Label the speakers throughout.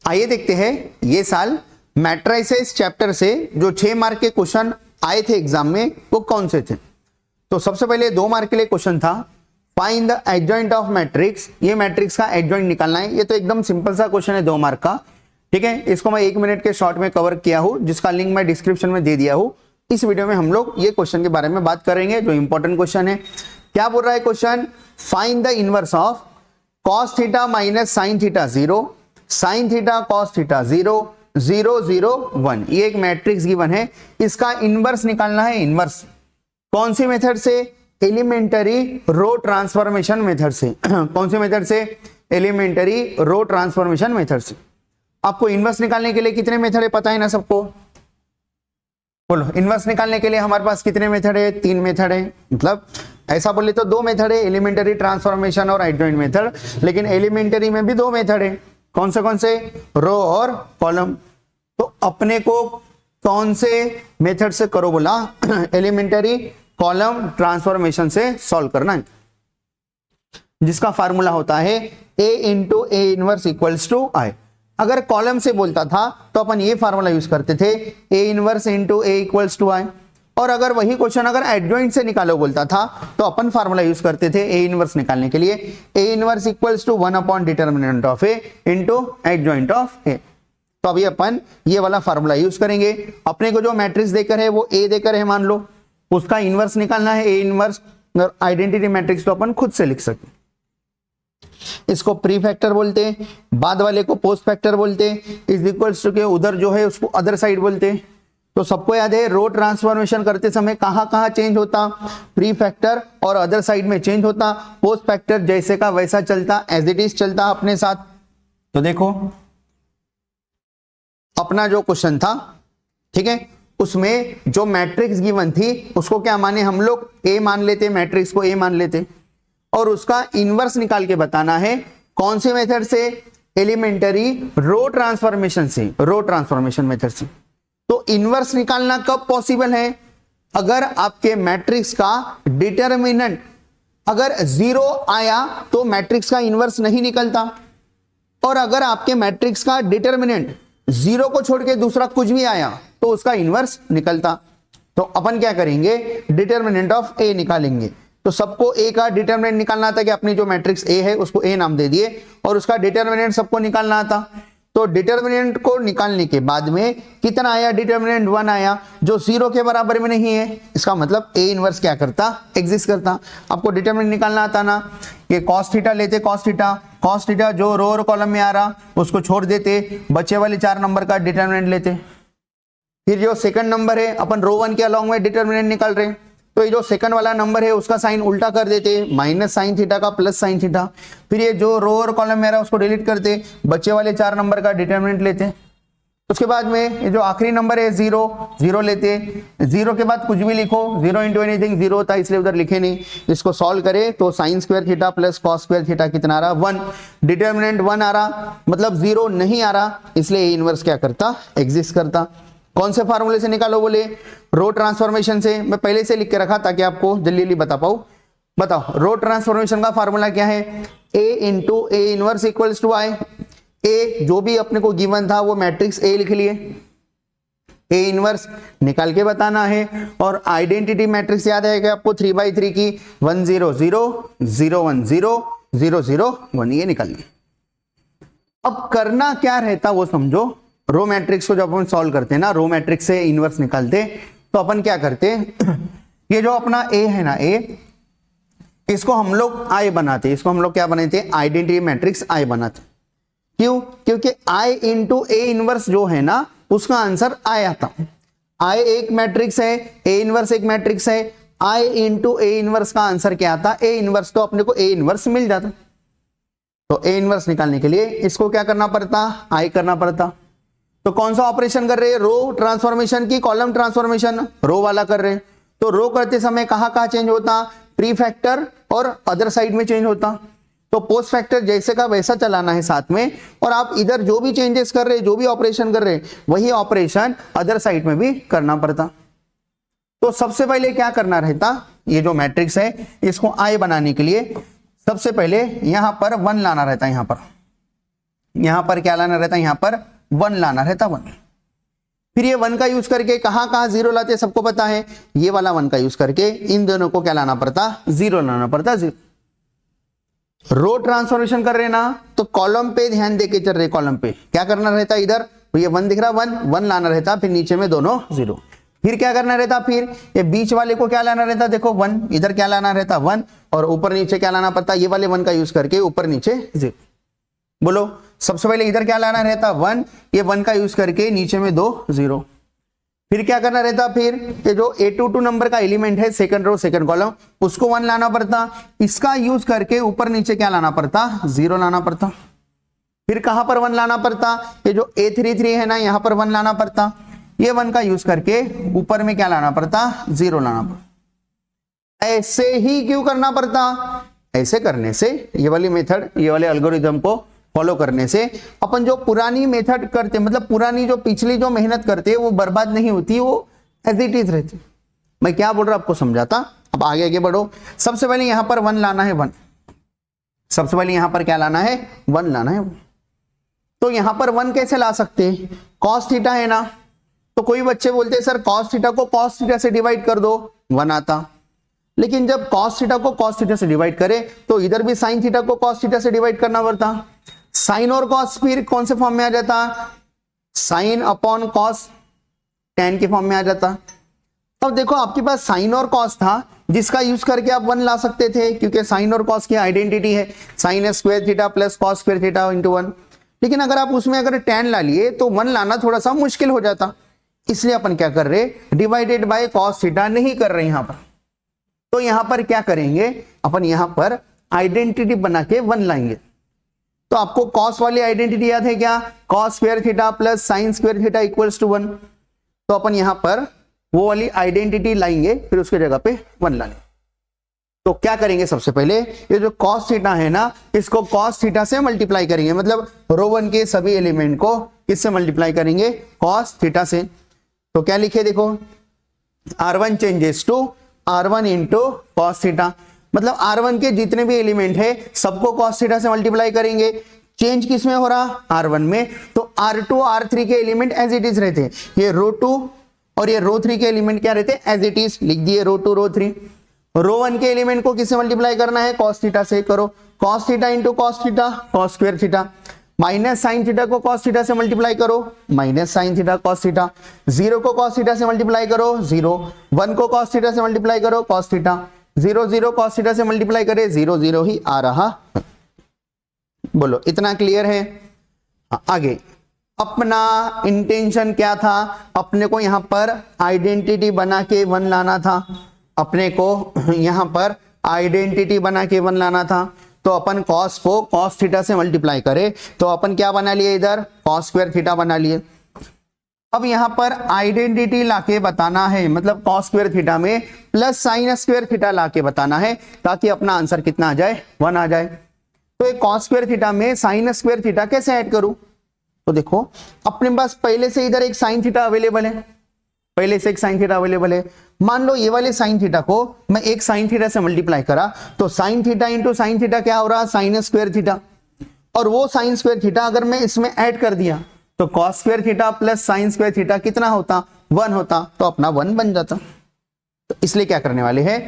Speaker 1: आइए देखते हैं ये साल मैट्रिसेस चैप्टर से जो 6 मार्क के क्वेश्चन आए थे एग्जाम में वो कौन से थे। तो सबसे पहले 2 मार्क के लिए क्वेश्चन था find the adjoint of matrix. ये मैट्रिक्स का एडजॉइंट निकालना है। ये तो एकदम सिंपल सा क्वेश्चन है 2 मार्क का, ठीक है। इसको मैं 1 मिनट के शॉर्ट में कवर किया हूं, जिसका लिंक मैं डिस्क्रिप्शन में दे दिया हूं। इस वीडियो में हम लोग ये क्वेश्चन के बारे में बात करेंगे जो इंपॉर्टेंट क्वेश्चन है। क्या बोल रहा है question, find the inverse of cos theta minus sine theta 0, sine theta cos theta 0, 0 0 1। ये एक मैट्रिक्स गिवन है, इसका इनवर्स निकालना है। इनवर्स कौन सी मेथड से? एलिमेंटरी रो ट्रांसफॉर्मेशन मेथड से। कौन सी मेथड से? एलिमेंटरी रो ट्रांसफॉर्मेशन मेथड से। आपको इनवर्स निकालने के लिए कितने मेथड है पता है ना सबको? बोलो, इनवर्स निकालने के लिए हमारे पास कितने मेथड है? 3 मेथड है। मतलब ऐसा बोले तो 2 मेथड है, एलिमेंटरी ट्रांसफॉर्मेशन और एडजॉइंट मेथड। लेकिन एलिमेंटरी में भी 2 मेथड है। कौन से? रो और कॉलम। तो अपने को कौन से मेथड से करो बोला? एलिमेंटरी कॉलम ट्रांसफॉर्मेशन से सॉल्व करना है, जिसका फार्मूला होता है a into A inverse equals to I. अगर कॉलम से बोलता था तो अपन ये फार्मूला यूज करते थे a inverse into A equals to I. और अगर वही क्वेश्चन अगर एडजॉइंट से निकालो बोलता था तो अपन फार्मूला यूज करते थे ए इनवर्स निकालने के लिए A inverse equals to 1 upon determinant of A into adjoint of A. तो अभी अपन ये वाला फार्मूला यूज करेंगे। अपने को जो मैट्रिक्स देकर है वो ए देकर है मान लो, उसका इनवर्स निकालना है ए इनवर्स। आइडेंटिटी मैट्रिक्स तो अपन खुद से लिख सकते, इसको प्री फैक्टर बोलते, बाद वाले को पोस्ट फैक्टर बोलते, इज इक्वल्स टू के उधर जो है उसको अदर साइड बोलते। तो सबको याद है रो ट्रांसफॉर्मेशन करते समय कहां कहां चेंज होता? प्री फैक्टर और अदर साइड में चेंज होता। पोस्ट फैक्टर जैसे का वैसा चलता, एज इट इज चलता अपने साथ। तो देखो अपना जो क्वेश्चन था, ठीक है, उसमें जो मैट्रिक्स गिवन थी उसको क्या माने हम लोग? ए मान लेते, मैट्रिक्स को ए मान लेते। और उसका इनवर्स निकाल के बताना है। कौन से मेथड से? एलिमेंटरी रो ट्रांसफॉर्मेशन से, रो ट्रांसफॉर्मेशन मेथड से। तो इनवर्स निकालना कब पॉसिबल है? अगर आपके मैट्रिक्स का डिटरमिनेंट अगर 0 आया तो मैट्रिक्स का इनवर्स नहीं निकलता। और अगर आपके मैट्रिक्स का डिटरमिनेंट 0 को छोड़ के दूसरा कुछ भी आया तो उसका इनवर्स निकलता। तो अपन क्या करेंगे? डिटरमिनेंट ऑफ ए निकालेंगे। तो सबको ए का डिटरमिनेंट निकालना था कि अपनी जो मैट्रिक्स ए है उसको ए नाम दे दिए और उसका डिटरमिनेंट सबको निकालना था। तो डिटरमिनेंट को निकालने के बाद में कितना आया? डिटरमिनेंट 1 आया, जो 0 के बराबर में नहीं है। इसका मतलब ए इनवर्स क्या करता? एग्जिस्ट करता। आपको डिटरमिनेंट निकालना आता ना, ये cos थीटा लेते, cos थीटा जो रो और कॉलम में आ रहा उसको छोड़ देते, बचे वाले 4 नंबर का डिटरमिनेंट लेते। फिर जो सेकंड नंबर है अपन रो 1 के अलॉन्ग में डिटरमिनेंट निकाल रहे, तो ये जो सेकंड वाला नंबर है उसका साइन उल्टा कर देते, माइनस साइन थीटा का प्लस साइन थीटा। फिर ये जो रो और कॉलम में रहा उसको डिलीट करते, बच्चे वाले 4 नंबर का डिटरमिनेंट लेते। उसके बाद में ये जो आखिरी नंबर है 0 लेते, 0 के बाद कुछ भी लिखो, 0 इंटू एनीथिंग 0 होता है इसलिए उधर लिखे नहीं। इसको सॉल्व करे तो sign square theta plus cos square theta कितना आ रहा? 1। डिटरमिनेंट 1 आ रहा, मतलब 0 नहीं आ रहा, इसलिए इनवर्स क्या करता? एग्जिस्ट करता। कौन से फार्मूले से निकालो बोले? रो ट्रांसफॉर्मेशन से। मैं पहले से लिख के रखा ताकि आपको जल्दी जल्दी बता पाऊं। बताओ रो ट्रांसफॉर्मेशन का फार्मूला क्या है? A into A inverse equals to I. A जो भी अपने को गिवन था वो मैट्रिक्स ए लिख लिए, ए इनवर्स निकाल के बताना है। और आइडेंटिटी मैट्रिक्स याद है कि आपको 3/3 की 1 0 0 0 1 0 0 0 1 ये निकालिए। अब करना क्या रहता वो समझो। रो मैट्रिक्स को जब अपन सॉल्व करते हैं ना, रो मैट्रिक्स से इनवर्स निकालते, तो अपन क्या करते? ये जो अपना ए है ना, ए, इसको हम लोग आई बनाते, इसको हम लोग क्या बनाते? आइडेंटिटी मैट्रिक्स आई बनाते। क्यों? क्योंकि आई इंटू ए इनवर्स जो है ना उसका आंसर आई आता। आई एक मैट्रिक्स है, ए इनवर्स एक मैट्रिक्स है, आई इंटू ए इनवर्स का आंसर क्या आता? A inverse. तो अपने को ए इनवर्स मिल जाता। तो ए इनवर्स निकालने के लिए इसको क्या करना पड़ता? आई करना पड़ता। तो कौन सा ऑपरेशन कर रहे हैं? रो ट्रांसफॉर्मेशन की कॉलम ट्रांसफॉर्मेशन रो वाला कर रहे हैं। तो रो करते समय कहां कहां चेंज होता? प्री फैक्टर और अदर साइड में चेंज होता। तो पोस्ट फैक्टर जैसे का वैसा चलाना है साथ में, और आप इधर जो भी चेंजेस कर रहे हैं, जो भी ऑपरेशन कर रहे हैं, वही ऑपरेशन अदर साइड में भी करना पड़ता। तो सबसे पहले क्या करना रहता? ये जो मैट्रिक्स है इसको आई बनाने के लिए सबसे पहले यहां पर 1 लाना रहता है। यहां पर यहां पर क्या लाना रहता, यहां पर 1 लाना रहता, 1। फिर ये 1 का यूज करके कहां कहां 0 लाते सबको पता है, ये वाला 1 का यूज करके इन दोनों को क्या लाना पड़ता, 0 लाना पड़ता, 0। रो ट्रांसफॉर्मेशन कर रहे ना, तो कॉलम पे ध्यान देके चल रहे, कॉलम पे क्या करना रहता, इधर तो ये 1 दिख रहा, 1 लाना रहता, फिर नीचे में दोनों 0। फिर क्या करना रहता, फिर ये बीच वाले को क्या लाना रहता, देखो 1, इधर क्या लाना रहता 1, और ऊपर नीचे क्या लाना पड़ता, ये वाले 1 का यूज करके ऊपर नीचे 0। बोलो, सबसे पहले इधर क्या लाना रहता 1, ये 1 का यूज करके नीचे में 2 0। फिर क्या करना रहता, फिर ये जो A22 नंबर का एलिमेंट है, सेकंड रो सेकंड कॉलम, उसको 1 लाना पड़ता, इसका यूज करके ऊपर नीचे क्या लाना पड़ता, 0 लाना पड़ता। फिर कहां पर 1 लाना पड़ता, ये जो A33 है ना, यहां पर 1 लाना पड़ता, ये 1 का यूज करके ऊपर में क्या लाना पड़ता, 0 लाना पड़ता। ऐसे ही क्यों करना पड़ता, ऐसे करने से, ये वाली मेथड, ये वाले एल्गोरिथम को फॉलो करने से अपन जो पुरानी मेथड करते, मतलब पुरानी जो पिछली जो मेहनत करते, वो बर्बाद नहीं होती, वो एज इट इज रहती। मैं क्या बोल रहा आपको समझाता। अब आगे आगे बढ़ो। सबसे पहले यहां पर 1 लाना है, 1। सबसे पहले यहां पर क्या लाना है, 1 लाना है। तो यहां पर 1 कैसे ला सकते हैं, कॉस थीटा है ना, तो कोई बच्चे बोलते हैं सर कॉस थीटा को कॉस थीटा से डिवाइड कर दो, 1 आता। लेकिन जब कॉस थीटा को कॉस थीटा से डिवाइड करे तो इधर भी साइन थीटा को कॉस थीटा से डिवाइड करना पड़ता। साइन और कॉस फिर कौन से फॉर्म में आ जाता, साइन अपॉन कॉस tan के फॉर्म में आ जाता। अब देखो आपके पास साइन और कॉस था, जिसका यूज करके आप 1 ला सकते थे, क्योंकि साइन और कॉस की आइडेंटिटी है, sign square theta plus cos square theta into 1। लेकिन अगर आप उसमें अगर tan ला लिए तो 1 लाना थोड़ा सा मुश्किल हो जाता, इसलिए अपन क्या कर रहे, डिवाइडेड बाय कॉस थीटा नहीं कर रहे यहां पर। तो यहां पर क्या करेंगे, अपन यहां पर आइडेंटिटी बना के 1 लाएंगे। तो आपको कॉस वाली आइडेंटिटी याद है क्या, cos square theta plus sine square theta equals to 1। तो अपन यहां पर वो वाली आइडेंटिटी लाएंगे, फिर उसके जगह पे 1 लाएंगे। तो क्या करेंगे, सबसे पहले ये जो कॉस थीटा है ना, इसको कॉस थीटा से मल्टीप्लाई करेंगे, मतलब रो 1 के सभी एलिमेंट को किससे मल्टीप्लाई करेंगे, कॉस थीटा से। तो क्या लिखे देखो, R1 changes to R1 into cos theta, मतलब R1 के जितने भी एलिमेंट है सबको कॉस थीटा से मल्टीप्लाई करेंगे। चेंज किस में हो रहा, R1 में, तो R2 R3 के एलिमेंट एज इट इज रहते, ये रो 2 और ये रो 3 के एलिमेंट क्या रहते, एज इट इज लिख दिए, रो 2 रो 3। रो 1 के एलिमेंट को किससे मल्टीप्लाई करना है, कॉस थीटा से, करो cos theta into cos theta cos square theta, minus sine theta को कॉस थीटा से मल्टीप्लाई करो, minus sine theta cos theta, 0 को कॉस थीटा से मल्टीप्लाई करो 0, 1 को कॉस थीटा से मल्टीप्लाई करो कॉस थीटा, 0 0 कॉस थीटा से मल्टीप्लाई करे 0 0 ही आ रहा। बोलो इतना क्लियर है। आगे अपना इंटेंशन क्या था, अपने को यहां पर आइडेंटिटी बना के 1 लाना था, अपने को यहां पर आइडेंटिटी बना के 1 लाना था। तो अपन कॉस को कॉस थीटा से मल्टीप्लाई करें तो अपन क्या बना लिए, इधर कॉस स्क्वायर थीटा बना लिए। अब यहां पर आइडेंटिटी लाके बताना है, मतलब कॉस स्क्वायर थीटा में प्लस साइन स्क्वायर थीटा लाके बताना है, ताकि अपना आंसर कितना आ जाए, 1 आ जाए। तो एक कॉस स्क्वायर थीटा में साइन स्क्वायर थीटा कैसे ऐड करूं, तो देखो अपने पास पहले से इधर एक साइन थीटा अवेलेबल है, पहले से एक साइन थीटा अवेलेबल है। मान लो ये वाले साइन थीटा को मैं एक साइन थीटा से मल्टीप्लाई करा, तो sine theta into sine theta क्या हो रहा, साइन स्क्वायर थीटा, और वो साइन स्क्वायर थीटा अगर मैं इसमें ऐड कर दिया तो cos square theta plus sine square theta कितना होता, 1 होता, तो अपना 1 बन जाता। तो इसलिए क्या करने वाले हैं,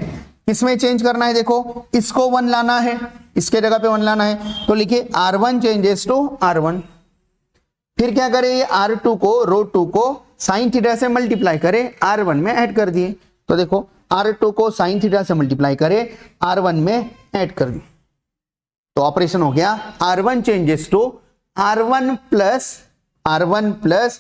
Speaker 1: किसमें चेंज करना है, देखो इसको 1 लाना है, इसके जगह पे 1 लाना है, तो लिखिए R1 चेंजेस टू R1। फिर क्या करें, ये R2 को रो 2 को साइन थीटा से मल्टीप्लाई करे, R1 में ऐड कर दिए। तो देखो R2 को साइन थीटा से मल्टीप्लाई करे, R1 में ऐड कर दिए, तो ऑपरेशन हो गया R1 changes to R1 plus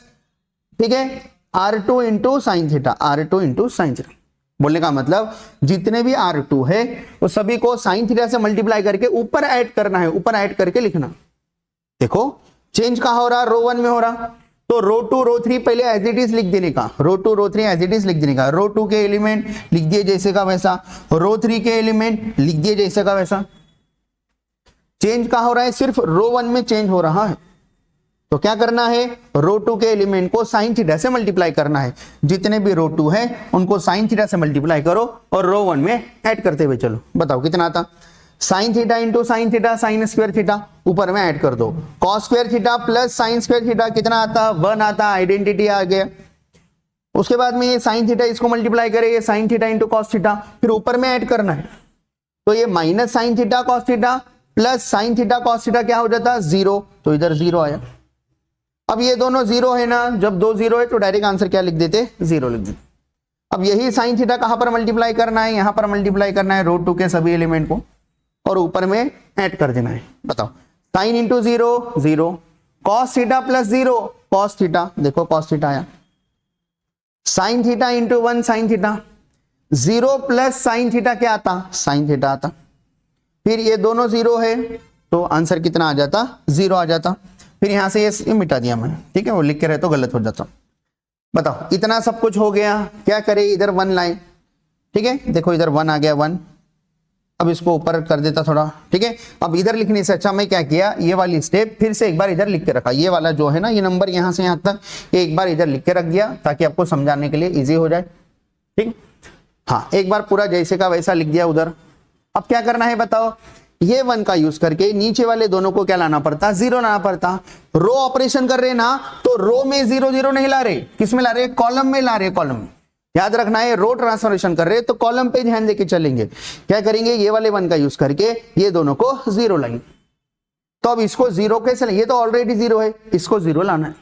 Speaker 1: ठीक है R2 into sine theta, R2 into sine theta. बोलने का मतलब जितने भी R2 है वो सभी को साइन थीटा से मल्टीप्लाई करके ऊपर ऐड करना है, ऊपर ऐड करके लिखना। देखो चेंज कहां हो रहा, रो 1 में हो रहा, तो रो 2 रो 3 पहले एज इट इज लिख देने का, रो 2 रो 3 एज इट इज लिख देने का, रो 2 के एलिमेंट लिख दिए जैसे का वैसा, रो 3 के एलिमेंट लिख दिए जैसे का वैसा। चेंज कहां हो रहा है, सिर्फ रो 1 में चेंज हो रहा है। तो क्या करना है, रो 2 के एलिमेंट को साइन थीटा से मल्टीप्लाई करना है, जितने भी रो 2 है उनको साइन थीटा से मल्टीप्लाई करो और रो 1 में ऐड करते हुए चलो, बताओ कितना आता। Sine theta into sine theta sine square theta, ऊपर में ऐड कर दो, cos square theta plus sine square theta कितना आता, 1 आता, आइडेंटिटी आ गया। उसके बाद में ये साइन थीटा इसको मल्टीप्लाई करेंगे sine theta into cos theta, फिर ऊपर में ऐड करना है, तो ये minus sine theta cos theta plus sign theta cos theta क्या हो जाता, 0, तो इधर 0 आया। अब ये दोनों 0 है ना, जब 2 0 है तो डायरेक्ट आंसर क्या लिख देते, 0 लिख देते। अब यही साइन थीटा कहां पर मल्टीप्लाई करना है, यहां पर मल्टीप्लाई करना है √2 के सभी एलिमेंट को और ऊपर में ऐड कर देना है। बताओ, sine into 0 0, cos theta plus 0 cos theta, देखो कॉस थीटा आया, sine theta into 1 sign theta, 0 plus sine theta क्या आता, साइन थीटा आता। फिर ये दोनों 0 है तो आंसर कितना आ जाता, 0 आ जाता। फिर यहां से ये मिटा दिया मैं, ठीक है, वो लिख के रहे तो गलत हो जाता। बताओ, इतना सब कुछ हो गया, क्या करें, इधर 1 लाए, ठीक है, देखो इधर 1 आ गया 1, अब इसको ऊपर कर देता थोड़ा, ठीक है। अब इधर लिखने से अच्छा मैं क्या किया, ये वाली स्टेप फिर से एक बार इधर लिख के रखा, ये वाला जो है ना, ये नंबर यहां से यहां तक एक बार इधर लिख के रख दिया ताकि आपको समझाने के लिए इजी हो जाए, ठीक। हाँ, एक बार पूरा जैसे का वैसा लिख दिया उधर। अब क्या करना है बताओ, ये 1 का यूज करके नीचे वाले दोनों को क्या लाना पड़ता, 0 लाना पड़ता। रो ऑपरेशन कर रहे ना, तो रो में 0 0 नहीं ला रहे, किस में ला रहे, कॉलम में ला रहे, कॉलम में। याद रखना है, रो ट्रांसफॉर्मेशन कर रहे तो कॉलम पे ध्यान देके चलेंगे। क्या करेंगे, ये वाले 1 का यूज करके ये दोनों को 0 लाएंगे। तो अब इसको 0 कैसे, ये तो ऑलरेडी 0 है, इसको 0 लाना है।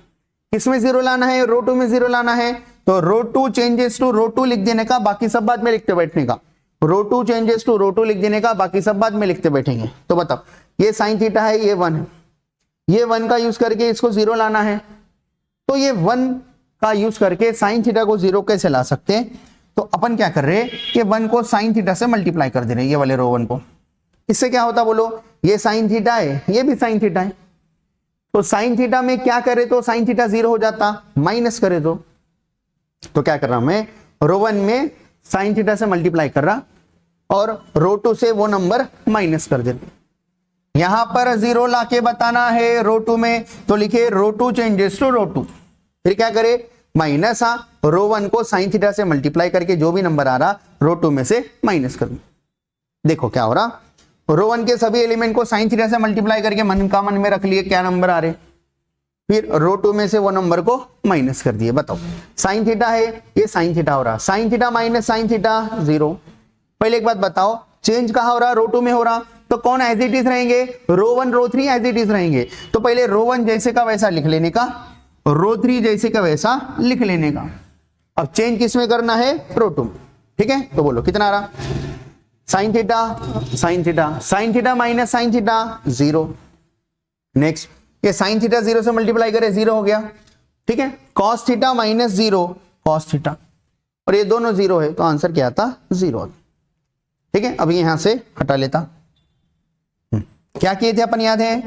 Speaker 1: किसमें 0 लाना है, रो2 में 0 लाना है, तो रो2 चेंजेस टू रो2 लिख देने का, बाकी सब बाद में लिखते बैठने का। रो2 चेंजेस टू रो2 लिख देने का, बाकी सब बाद में लिखते बैठेंगे। तो बताओ, ये साइन थीटा है, ये 1 है, ये 1 का यूज करके इसको 0 लाना है, तो ये 1 का यूज करके साइन थीटा को 0 कैसे ला सकते हैं। तो अपन क्या कर रहे हैं, ये 1 को साइन थीटा से मल्टीप्लाई कर दे रहे हैं, ये वाले रो 1 को। इससे क्या होता बोलो, ये साइन थीटा है, ये भी साइन थीटा है, तो साइन थीटा में क्या करे तो साइन थीटा 0 हो जाता, माइनस करे तो क्या कर रहा हूं मैं, रो 1 में साइन थीटा से मल्टीप्लाई कर रहा और रो 2 से वो नंबर माइनस कर दे। यहां पर 0 लाके बताना है रो 2 में, तो लिखे रो 2 चेंजेस टू रो 2, फिर क्या करे, माइनस रो 1 को साइन थीटा से मल्टीप्लाई करके जो भी नंबर आ रहा रो 2 में से माइनस कर। देखो क्या हो रहा, रो 1 के सभी एलिमेंट को साइन थीटा से मल्टीप्लाई करके मन का मन में रख लिए क्या नंबर आ रहे, फिर रो 2 में से वो नंबर को माइनस कर दिए। बताओ, साइन थीटा है, ये साइन थीटा हो रहा, sine theta minus sine theta 0। पहले एक बात बताओ, चेंज कहां हो रहा, रो 2 में हो रहा, तो कौन एज इट इज रहेंगे, रो 1 रो 3 एज इट इज रहेंगे। तो पहले रो 1 जैसे का वैसा लिख लेने का, रो 3 जैसे का वैसा लिख लेने का। अब चेंज किसमें करना है, रो 2, ठीक है। तो बोलो कितना आ रहा, sine theta sine theta sine theta minus sine theta 0। Next, ये साइन थीटा 0 से मल्टीप्लाई करे 0 हो गया, ठीक है। Cos theta minus 0 cos theta, और ये दोनों 0 है तो आंसर क्या आता, 0, ठीक है। अब यहां से हटा लेता। क्या किए थे अपन, याद है,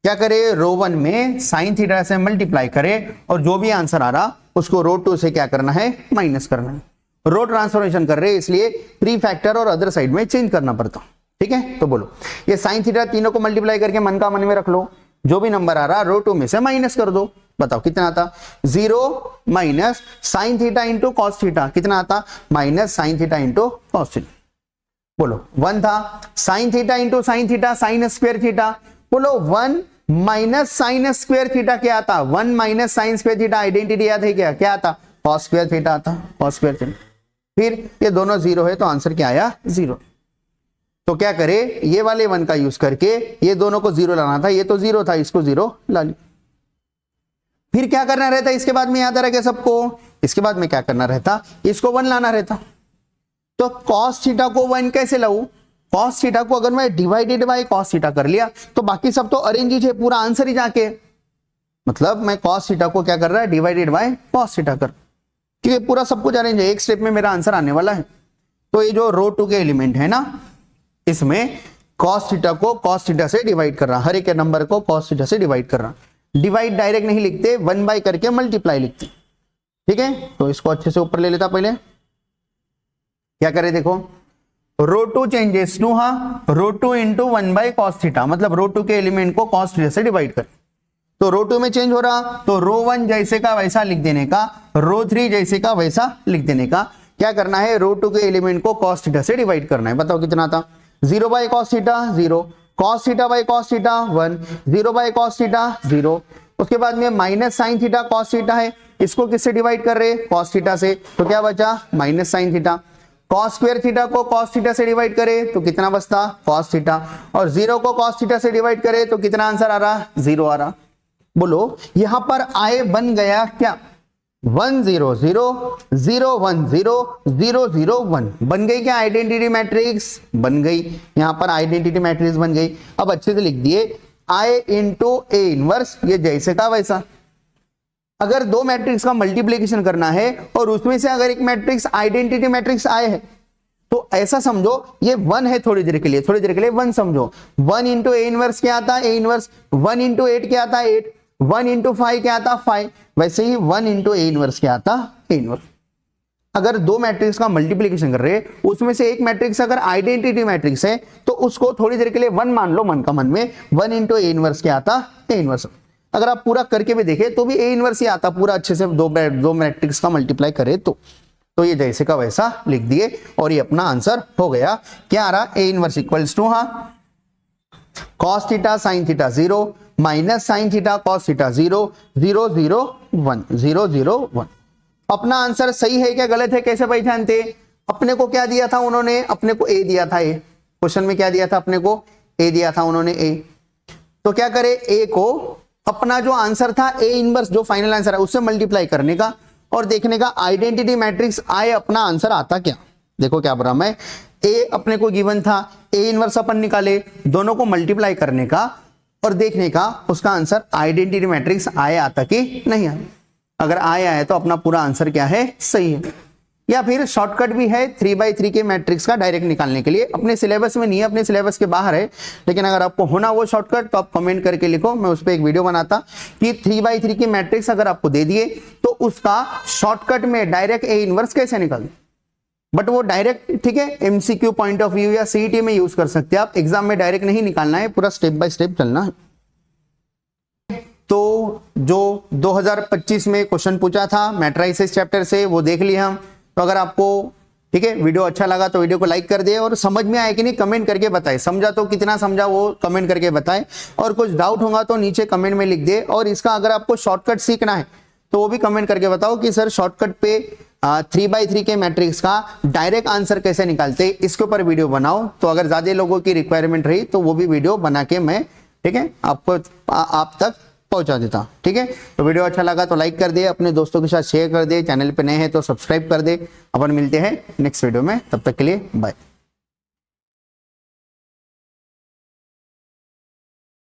Speaker 1: क्या करे, रो 1 में साइन थीटा से मल्टीप्लाई करे और जो भी आंसर आ रहा उसको रो 2 से क्या करना है, माइनस करना है। रो ट्रांसफॉर्मेशन कर रहे इसलिए प्री फैक्टर और अदर साइड में चेंज करना पड़ता, ठीक है। तो बोलो, ये साइन थीटा तीनों को मल्टीप्लाई करके मन का मन में रख लो, जो भी नंबर आ रहा रो 2 में से माइनस कर दो। बताओ कितना आता, 0 minus sine theta into cos theta, कितना आता, minus sine theta into cos theta. बोलो 1 था, sine theta into sine theta sine square theta, बोलो 1 माइनस साइन स्क्वायर थीटा क्या आता, 1 minus sign square theta, identity याद है क्या आता, कॉस स्क्वायर थीटा आता, कॉस स्क्वायर थीटा। फिर ये दोनों 0 है तो आंसर क्या आया, 0। तो क्या करे, ये वाले 1 का यूज करके ये दोनों को 0 लाना था, ये तो 0 था, इसको 0 ला ली। फिर क्या करना रहता, इसके बाद में याद आ रहा है सबको, इसके बाद में क्या करना रहता, इसको 1 लाना रहता। तो cos थीटा को 1 कैसे लाऊं, cos थीटा को अगर मैं डिवाइडेड बाय cos थीटा कर लिया तो बाकी सब तो अरेंज ही है, पूरा आंसर ही जाके, मतलब मैं cos थीटा को क्या कर रहा है, डिवाइडेड बाय cos थीटा कर, क्योंकि पूरा सब कुछ अरेंज है, एक स्टेप में मेरा आंसर आने वाला है। तो ये जो रो 2 के एलिमेंट है ना, इसमें cos थीटा को cos थीटा से डिवाइड कर रहा, हर एक नंबर को cos थीटा से डिवाइड कर रहा। डिवाइड डायरेक्ट नहीं लिखते, 1 बाय करके मल्टीप्लाई लिखते, ठीक है। तो इसको अच्छे से ऊपर ले लेता, पहले क्या करे, देखो रो 2 चेंजेस टू, हाँ रो 2 इंटू 1 बाई कॉस थीटा, मतलब रो 2 के एलिमेंट को cos थीटा से डिवाइड कर, तो रो 2 में चेंज हो रहा तो रो 1 जैसे का वैसा लिख देने का, रो 3 जैसे का वैसा लिख देने का। क्या करना है, रो 2 के एलिमेंट को cos थीटा से डिवाइड करना है। बताओ कितना था, 0 by cos theta 0, cos theta by cos theta 1, 0 by cos theta 0। उसके बाद में minus sine theta cos theta है, इसको किससे डिवाइड कर रहे हैं, कॉस थीटा से, तो क्या बचा minus sine theta. Cos square theta को कॉस थीटा से डिवाइड करे तो कितना बचता कॉस थीटा, और 0 को कॉस थीटा से डिवाइड करे तो कितना आंसर आ रहा 0 आ रहा। बोलो यहां पर आए बन गया क्या 1 0 0 0 1 0 0 0 1 बन गई क्या आइडेंटिटी मैट्रिक्स बन गई, यहां पर आइडेंटिटी मैट्रिक्स बन गई। अब अच्छे से लिख दिए I इंटू ए इनवर्स, ये जैसे का वैसा। अगर दो मैट्रिक्स का मल्टीप्लीकेशन करना है और उसमें से अगर एक मैट्रिक्स आइडेंटिटी मैट्रिक्स आए है तो ऐसा समझो ये 1 है, थोड़ी देर के लिए 1 समझो। 1 इंटू ए इनवर्स क्या आता है ए इनवर्स, 1 इंटू 8 क्या आता है 8, 1 इंटू 5 क्या आता 5, वैसे ही 1 इंटू ए इनवर्स क्या आता ए इनवर्स। अगर दो मैट्रिक्स का मल्टीप्लीकेशन कर रहे हैं उसमें से एक मैट्रिक्स अगर आइडेंटिटी मैट्रिक्स है तो उसको थोड़ी देर के लिए 1 मान लो मन का मन में, 1 इंटू ए इनवर्स क्या आता ए इनवर्स। अगर आप पूरा करके भी देखें तो भी ए इनवर्स ही आता पूरा, अच्छे से दो मैट्रिक्स का मल्टीप्लाई करे तो ये जैसे का वैसा लिख दिए और ये अपना आंसर हो गया। क्या आ रहा a inverse equals to cos theta sine theta 0 minus sine theta cos theta 0 0 0 1 0 0 1। अपना आंसर सही है क्या गलत है कैसे पहचानते, अपने को क्या दिया था उन्होंने, अपने को ए दिया था, ए क्वेश्चन में क्या दिया था अपने को ए दिया था उन्होंने ए, तो क्या करे ए को अपना जो आंसर था ए इनवर्स जो फाइनल आंसर है उससे मल्टीप्लाई करने का और देखने का आइडेंटिटी मैट्रिक्स आए अपना आंसर आता क्या। देखो क्या बोला मैं, ए अपने को गिवन था, ए इनवर्स अपन निकाले, दोनों को मल्टीप्लाई करने का और देखने का उसका आंसर आइडेंटिटी मैट्रिक्स आए आता कि नहीं आए। अगर आए तो अपना पूरा आंसर क्या है सही है। या फिर शॉर्टकट भी है 3/3 के मैट्रिक्स का डायरेक्ट निकालने के लिए, अपने सिलेबस में नहीं है, अपने सिलेबस के बाहर है, लेकिन अगर आपको होना वो शॉर्टकट तो आप कमेंट करके लिखो, मैं उस पर एक वीडियो बनाता कि 3/3 के मैट्रिक्स अगर आपको दे दिए तो उसका शॉर्टकट में डायरेक्ट ए इनवर्स कैसे निकाल, बट वो डायरेक्ट ठीक है एमसीक्यू पॉइंट ऑफ व्यू या सीईटी में यूज कर सकते हैं आप, एग्जाम में डायरेक्ट नहीं निकालना है, पूरा स्टेप बाय स्टेप चलना है। तो जो 2025 में क्वेश्चन पूछा था मैट्राइसेस चैप्टर से वो देख लिया हम। तो अगर आपको ठीक है वीडियो अच्छा लगा तो वीडियो को लाइक कर दे और समझ में आए कि नहीं कमेंट करके बताए, समझा तो कितना समझा वो कमेंट करके बताए, और कुछ डाउट होगा तो नीचे कमेंट में लिख दे। और इसका अगर आपको शॉर्टकट सीखना है तो वो भी कमेंट करके बताओ कि सर शॉर्टकट पे 3/3 के मैट्रिक्स का डायरेक्ट आंसर कैसे निकालते, इसके ऊपर वीडियो बनाओ। तो अगर ज्यादा लोगों की रिक्वायरमेंट रही तो वो भी वीडियो बना के मैं ठीक है आपको आप तक पहुंचा देता। ठीक है, तो वीडियो अच्छा लगा तो लाइक कर दे, अपने दोस्तों के साथ शेयर कर दे, चैनल पे नए हैं तो सब्सक्राइब कर दे। अपन मिलते हैं नेक्स्ट वीडियो में, तब तक के लिए बाय।